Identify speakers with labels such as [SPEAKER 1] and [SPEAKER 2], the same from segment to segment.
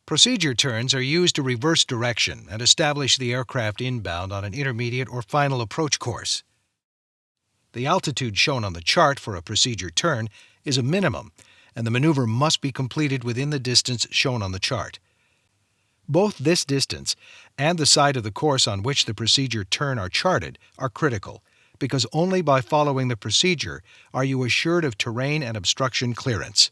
[SPEAKER 1] Procedure turns are used to reverse direction and establish the aircraft inbound on an intermediate or final approach course. The altitude shown on the chart for a procedure turn is a minimum, and the maneuver must be completed within the distance shown on the chart. Both this distance and the side of the course on which the procedure turn are charted are critical, because only by following the procedure are you assured of terrain and obstruction clearance.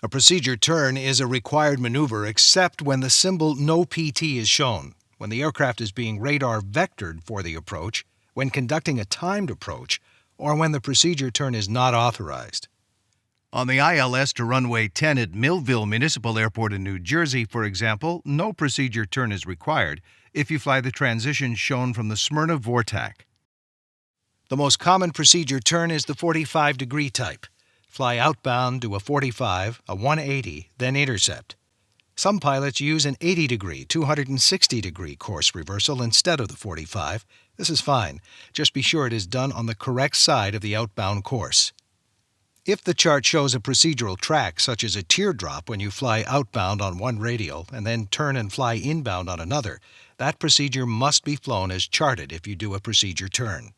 [SPEAKER 1] A procedure turn is a required maneuver except when the symbol No PT is shown, when the aircraft is being radar vectored for the approach, when conducting a timed approach, or when the procedure turn is not authorized. On the ILS to runway 10 at Millville Municipal Airport in New Jersey, for example, no procedure turn is required if you fly the transition shown from the Smyrna Vortac. The most common procedure turn is the 45-degree type. Fly outbound, do a 45, a 180, then intercept. Some pilots use an 80-degree, 260-degree course reversal instead of the 45. This is fine. Just be sure it is done on the correct side of the outbound course. If the chart shows a procedural track, such as a teardrop when you fly outbound on one radial and then turn and fly inbound on another, that procedure must be flown as charted if you do a procedure turn.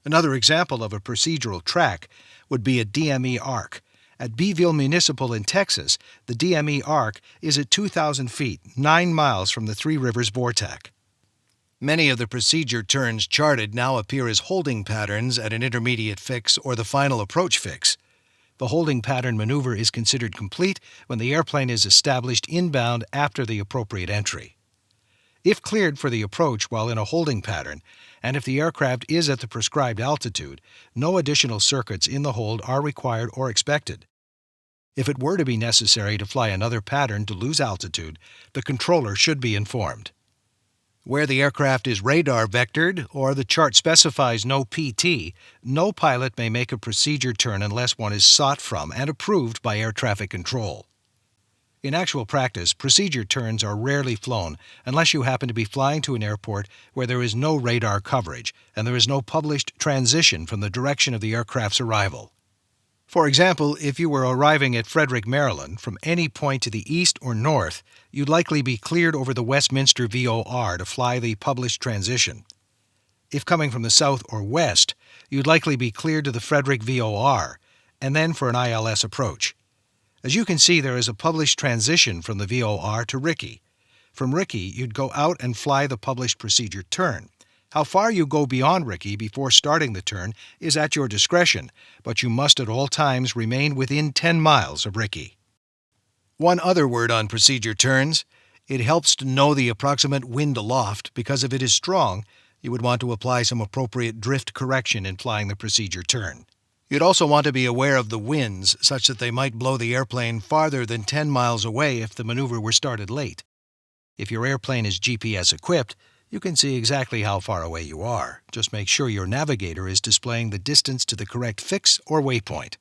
[SPEAKER 1] Another example of a procedural track would be a DME arc. At Beeville Municipal in Texas, the DME arc is at 2,000 feet, 9 miles from the Three Rivers Vortac. Many of the procedure turns charted now appear as holding patterns at an intermediate fix or the final approach fix. The holding pattern maneuver is considered complete when the airplane is established inbound after the appropriate entry. If cleared for the approach while in a holding pattern, and if the aircraft is at the prescribed altitude, no additional circuits in the hold are required or expected. If it were to be necessary to fly another pattern to lose altitude, the controller should be informed. Where the aircraft is radar vectored or the chart specifies no PT, no pilot may make a procedure turn unless one is sought from and approved by air traffic control. In actual practice, procedure turns are rarely flown unless you happen to be flying to an airport where there is no radar coverage and there is no published transition from the direction of the aircraft's arrival. For example, if you were arriving at Frederick, Maryland, from any point to the east or north, you'd likely be cleared over the Westminster VOR to fly the published transition. If coming from the south or west, you'd likely be cleared to the Frederick VOR, and then for an ILS approach. As you can see, there is a published transition from the VOR to Rickey. From Rickey, you'd go out and fly the published procedure turn. How far you go beyond Rickey before starting the turn is at your discretion, but you must at all times remain within 10 miles of Rickey. One other word on procedure turns. It helps to know the approximate wind aloft because if it is strong, you would want to apply some appropriate drift correction in flying the procedure turn. You'd also want to be aware of the winds such that they might blow the airplane farther than 10 miles away if the maneuver were started late. If your airplane is GPS equipped, you can see exactly how far away you are. Just make sure your navigator is displaying the distance to the correct fix or waypoint.